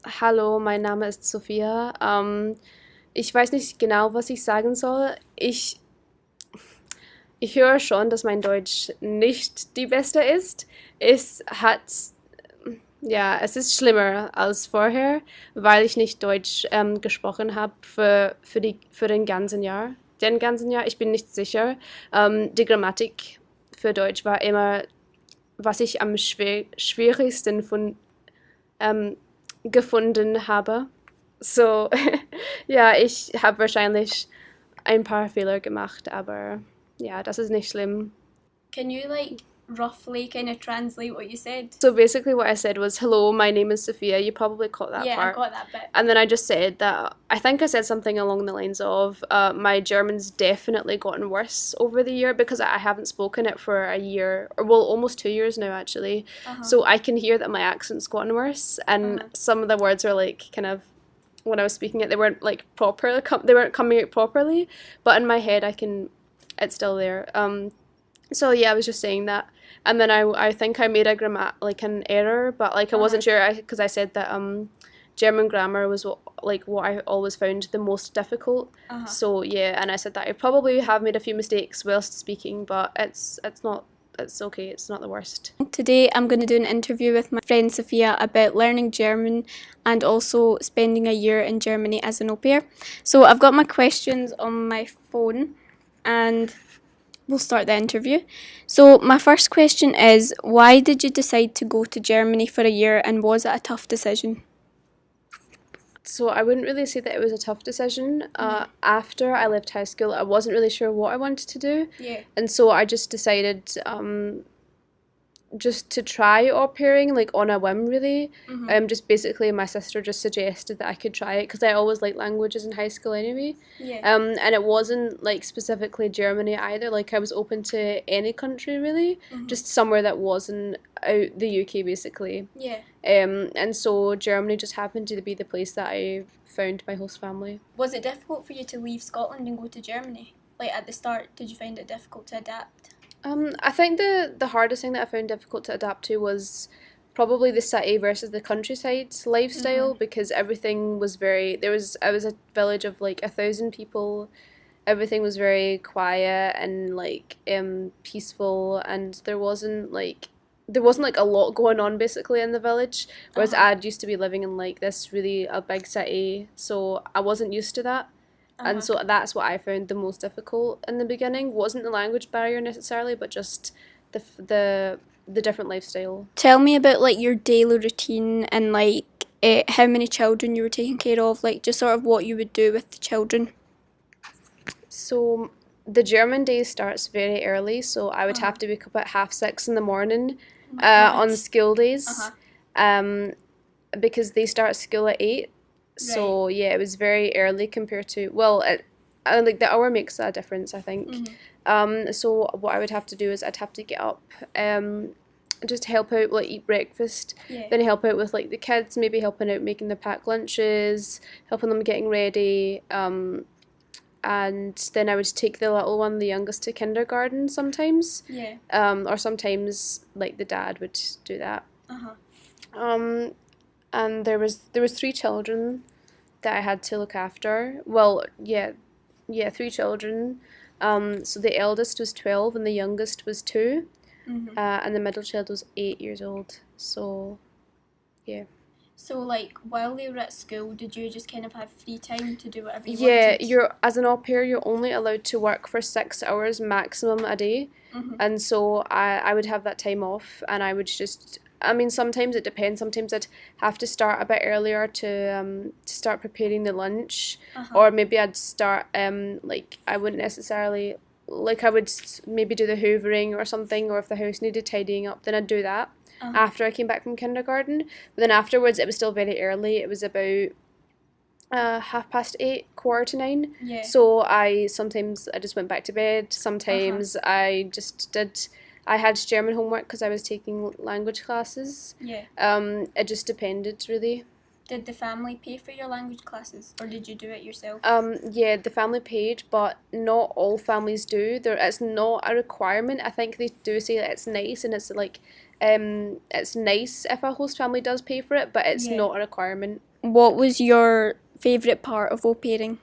Hallo, mein Name ist Sophia. Ich weiß nicht genau, was ich sagen soll. Ich höre schon, dass mein Deutsch nicht die beste ist. Es hat, ja, es ist schlimmer als vorher, weil ich nicht Deutsch gesprochen habe für den ganzen Jahr. Den ganzen Jahr, ich bin nicht sicher. Die Grammatik für Deutsch war immer, was ich am schwierigsten ähm, gefunden habe. So, ja, ich habe wahrscheinlich ein paar Fehler gemacht, aber ja, das ist nicht schlimm. Can you like roughly kind of translate what you said? So basically, what I said was, "Hello, my name is Sophia." You probably caught that Yeah, I part. got that bit. And then I just said that I think I said something along the lines of, my German's definitely gotten worse over the year because I haven't spoken it for a year, or well, almost 2 years now actually. Uh-huh. So I can hear that my accent's gotten worse, and Uh-huh. some of the words are like kind of when I was speaking it, they weren't like proper, they weren't coming out properly, but in my head, it's still there. So yeah, I was just saying that, and then I think I made a like an error, but like I Uh-huh. wasn't sure because I said that German grammar was what I always found the most difficult. Uh-huh. So yeah, and I said that I probably have made a few mistakes whilst speaking, but it's not it's okay. It's not the worst. Today I'm going to do an interview with my friend Sophia about learning German and also spending a year in Germany as an au pair. So I've got my questions on my phone and we'll start the interview. So my first question is, why did you decide to go to Germany for a year and was it a tough decision? So I wouldn't really say that it was a tough decision. After I left high school, I wasn't really sure what I wanted to do, Yeah. and so I just decided just to try au pairing like on a whim really. Just basically my sister just suggested that I could try it because I always liked languages in high school anyway. Yeah. And it wasn't like specifically Germany either, like I was open to any country really, just somewhere that wasn't out the UK basically. Yeah. And so Germany just happened to be the place that I found my host family. Was it difficult for you to leave Scotland and go to Germany? Like at the start, did you find it difficult to adapt? I think the hardest thing that I found difficult to adapt to was probably the city versus the countryside lifestyle because everything was very I was a village of like 1,000 people. Everything was very quiet and like peaceful, and there wasn't like a lot going on basically in the village, whereas I'd used to be living in like this really a big city, so I wasn't used to that. And so that's what I found the most difficult in the beginning. Wasn't the language barrier necessarily, but just the different lifestyle. Tell me about like your daily routine and like how many children you were taking care of, like just sort of what you would do with the children. So the German day starts very early, so I would have to wake up at 6:30 in the morning on school days, because they start school at 8. So yeah, it was very early compared to like the hour makes a difference, I think. So what I would have to do is I'd have to get up, just help out, like eat breakfast, then help out with like the kids, maybe helping out making the packed lunches, helping them getting ready, and then I would take the little one, the youngest, to kindergarten sometimes, Yeah. or sometimes like the dad would do that. Uh-huh. And there was 3 children that I had to look after. Well, yeah, 3 children. So the eldest was 12 and the youngest was 2, and the middle child was 8 years old. So, yeah. So like while they were at school, did you just kind of have free time to do whatever you Yeah, wanted? you're as an au pair, you're only allowed to work for 6 hours maximum a day, and so I would have that time off, and I would just. I mean, sometimes it depends. Sometimes I'd have to start a bit earlier to start preparing the lunch, or maybe I'd start like I wouldn't necessarily like I would maybe do the hoovering or something, or if the house needed tidying up, then I'd do that after I came back from kindergarten. But then afterwards, it was still very early. It was about 8:30, 8:45. Yeah. So sometimes I just went back to bed. Sometimes I had German homework because I was taking language classes. Yeah. It just depended really. Did the family pay for your language classes, or did you do it yourself? Yeah, the family paid, but not all families do. It's not a requirement. I think they do say that it's nice, and it's nice if a host family does pay for it, but it's Yeah. not a requirement. what was your favourite part of au pairing?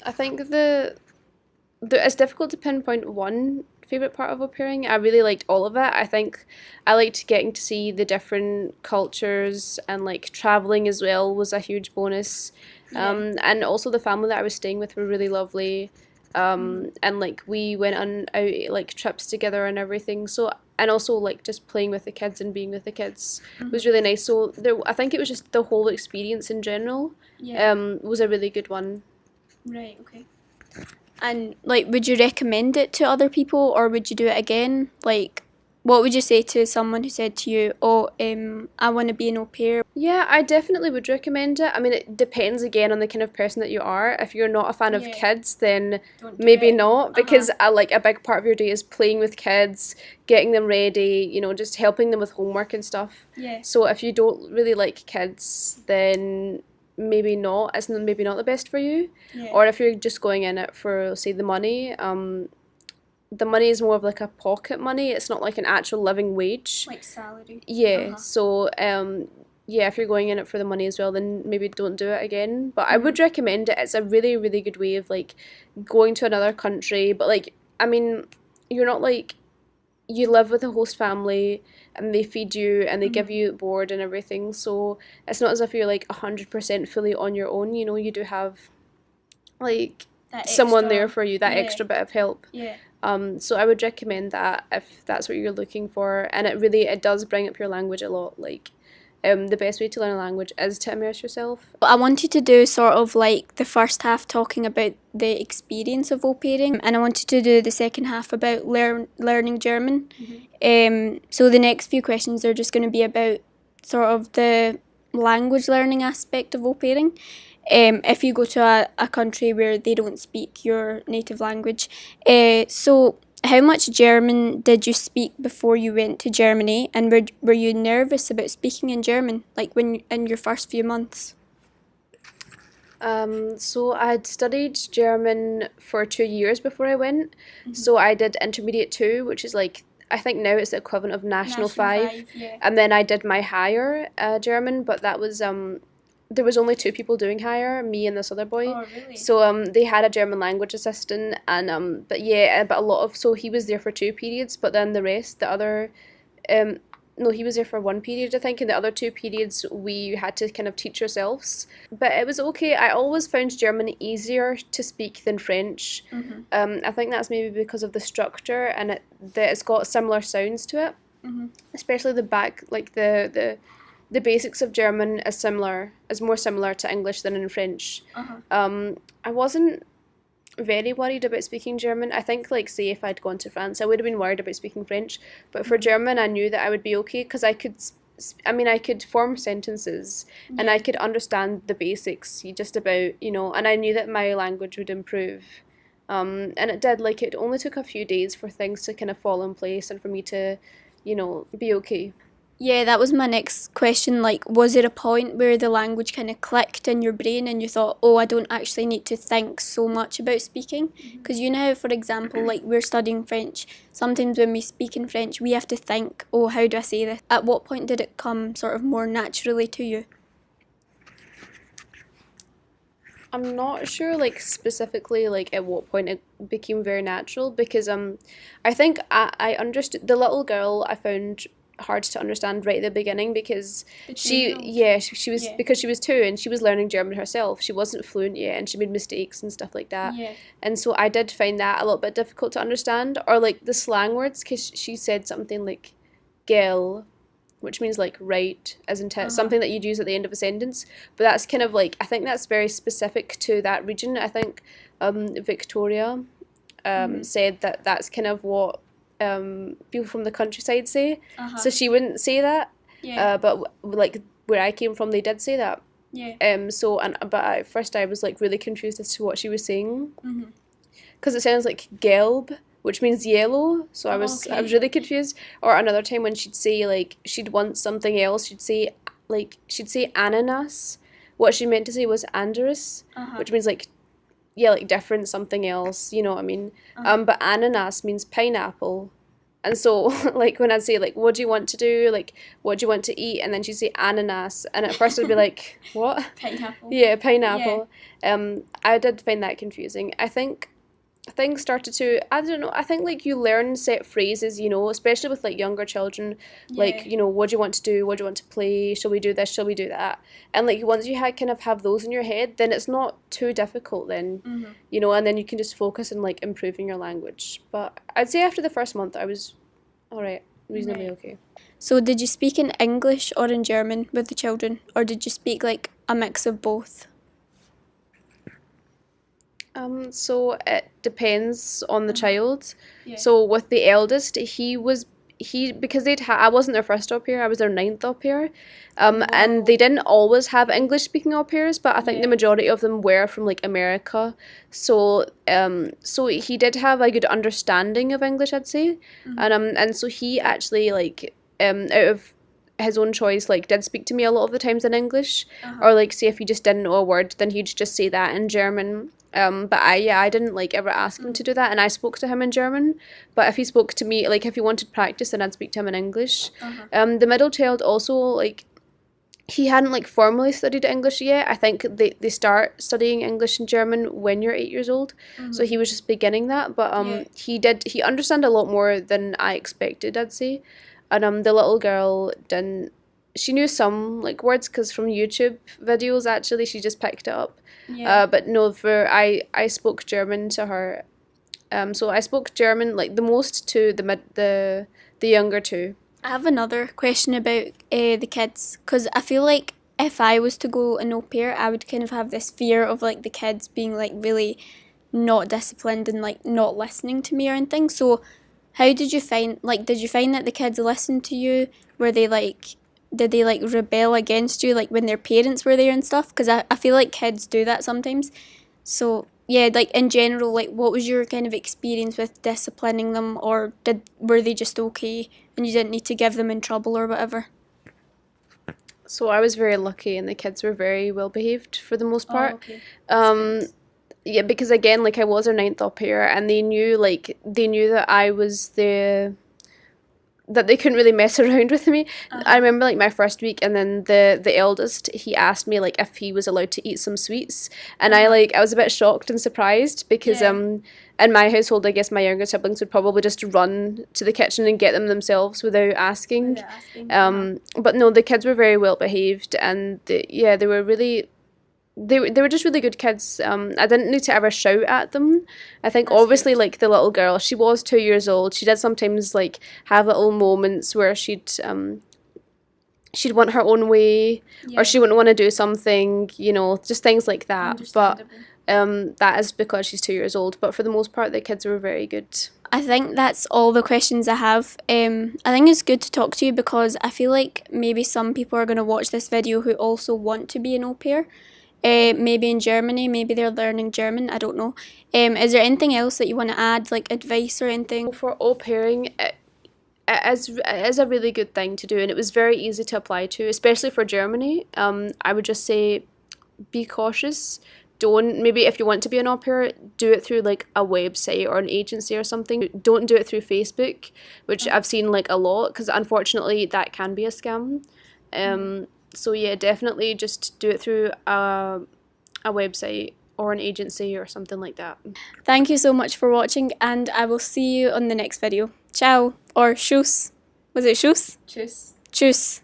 I think it's difficult to pinpoint one favorite part of au pairing. I really liked all of it. I think I liked getting to see the different cultures, and like traveling as well was a huge bonus. And also the family that I was staying with were really lovely. And like we went on out like trips together and everything. So, and also like just playing with the kids and being with the kids was really nice. So I think it was just the whole experience in general was a really good one. Right, okay. And, like, would you recommend it to other people, or would you do it again? Like, what would you say to someone who said to you, oh, I want to be an au pair? Yeah, I definitely would recommend it. I mean, it depends again on the kind of person that you are. If you're not a fan of kids, then maybe not, because like a big part of your day is playing with kids, getting them ready, you know, just helping them with homework and stuff. Yeah. So if you don't really like kids, then maybe not. It's maybe not the best for you. Yeah. Or if you're just going in it for, say, the money, the money is more of like a pocket money. It's not like an actual living wage. Like salary. Yeah. So yeah, if you're going in it for the money as well, then maybe don't do it again. But I would recommend it. It's a really, really good way of like going to another country. But like, I mean, you're not like, you live with a host family and they feed you and they give you board and everything. So it's not as if you're like 100% fully on your own. You know, you do have like someone there for you, that extra bit of help. Yeah. So I would recommend that if that's what you're looking for. And it does bring up your language a lot. Like, the best way to learn a language is to immerse yourself. I wanted to do sort of like the first half talking about the experience of au pairing, and I wanted to do the second half about learning German. So the next few questions are just going to be about sort of the language learning aspect of au pairing. If you go to a country where they don't speak your native language. So how much German did you speak before you went to Germany, and were you nervous about speaking in German, like when in your first few months? So I'd studied German for 2 years before I went. So I did intermediate 2, which is like, I think now it's the equivalent of National 5. Yeah. And then I did my higher German, but that was there was only 2 people doing higher, me and this other boy. Oh, really? So they had a German language assistant, and but a lot of, so he was there for 2 periods, but then the other no, he was there for 1 period, I think, and the other 2 periods we had to kind of teach ourselves. But it was okay. I always found German easier to speak than French. I think that's maybe because of the structure, and that it's got similar sounds to it. Especially the back, like the basics of German is more similar to English than in French. I wasn't very worried about speaking German. I think, like, say if I'd gone to France, I would have been worried about speaking French. But for German, I knew that I would be okay, because I could form sentences and I could understand the basics just about, you know, and I knew that my language would improve. And it did. Like, it only took a few days for things to kind of fall in place and for me to, you know, be okay. Yeah, that was my next question. Like, was there a point where the language kind of clicked in your brain and you thought, oh, I don't actually need to think so much about speaking? Because you know, for example, like we're studying French. Sometimes when we speak in French, we have to think, oh, how do I say this? At what point did it come sort of more naturally to you? I'm not sure, like, specifically, like, at what point it became very natural, because I think I understood the little girl. I found hard to understand right at the beginning, because she was because she was 2 and she was learning German herself. She wasn't fluent yet and she made mistakes and stuff like that. And so I did find that a little bit difficult to understand, or like the slang words, because she said something like "gel," which means like right, as in something that you'd use at the end of a sentence. But that's kind of like, I think that's very specific to that region. I think Victoria said that that's kind of what people from the countryside say. So she wouldn't say that. But like where I came from, they did say that. But at first I was like really confused as to what she was saying, because it sounds like gelb, which means yellow. So I was really confused. Or another time when she'd say, like, she'd want something else, she'd say ananas. What she meant to say was anderes, which means like, yeah, like different something else, you know what I mean? But ananas means pineapple, And so, like, when I'd say, like, what do you want to do? Like, what do you want to eat? And then she'd say ananas. And at first I'd be like, what? Pineapple. Yeah, pineapple. I did find that confusing. I think things started to, I don't know, I think, like, you learn set phrases, you know, especially with, like, younger children, like, you know, what do you want to do, what do you want to play, shall we do this, shall we do that, and, like, once you kind of have those in your head, then it's not too difficult then, you know, and then you can just focus on, like, improving your language. But I'd say after the first month I was alright, reasonably okay. So did you speak in English or in German with the children, or did you speak like a mix of both? So it depends on the child. So with the eldest, because I wasn't their first au pair, I was their ninth au pair, and they didn't always have English speaking au pairs, but I think the majority of them were from like America. So so he did have a good understanding of English, I'd say, and so he actually like out of his own choice, like, did speak to me a lot of the times in English, or like, say if he just didn't know a word, then he'd just say that in German. But I didn't like ever ask him to do that, and I spoke to him in German. But if he spoke to me, like, if he wanted practice, then I'd speak to him in English. The middle child also, like, he hadn't like formally studied English yet. I think they start studying English and German when you're 8 years old. So he was just beginning that, but he understood a lot more than I expected, I'd say. And the little girl didn't. She knew some like words because from YouTube videos actually she just picked it up. But no, I spoke German to her. So I spoke German like the most to the younger two. I have another question about the kids, because I feel like if I was to go an au pair, I would kind of have this fear of like the kids being like really not disciplined and like not listening to me or anything. So how did you find that the kids listened to you? Were they like, did they like rebel against you like when their parents were there and stuff? Because I feel like kids do that sometimes. So yeah, like in general, like what was your kind of experience with disciplining them, or were they just okay and you didn't need to give them in trouble or whatever? So I was very lucky, and the kids were very well behaved for the most part. Yeah, because again, like I was their ninth au pair, and they knew that I was that they couldn't really mess around with me. I remember like my first week, and then the eldest, he asked me like if he was allowed to eat some sweets, and I was a bit shocked and surprised because in my household, I guess my younger siblings would probably just run to the kitchen and get them themselves without asking. But no, the kids were very well behaved, and they were really. They were just really good kids. I didn't need to ever shout at them. I think obviously like the little girl, she was 2 years old. She did sometimes like have little moments where she'd want her own way, or she wouldn't want to do something, you know, just things like that. But that is because she's 2 years old. But for the most part, the kids were very good. I think that's all the questions I have. I think it's good to talk to you because I feel like maybe some people are going to watch this video who also want to be an au pair. Maybe in Germany, maybe they're learning German, I don't know. Is there anything else that you want to add, like advice or anything? For au pairing, it is a really good thing to do, and it was very easy to apply to, especially for Germany. I would just say be cautious. Maybe if you want to be an au pair, do it through like a website or an agency or something. Don't do it through Facebook, which I've seen like a lot, because unfortunately that can be a scam. So yeah, definitely just do it through a website or an agency or something like that. Thank you so much for watching, and I will see you on the next video. Ciao, or tschüss. Was it tschüss? Tschüss. Tschüss.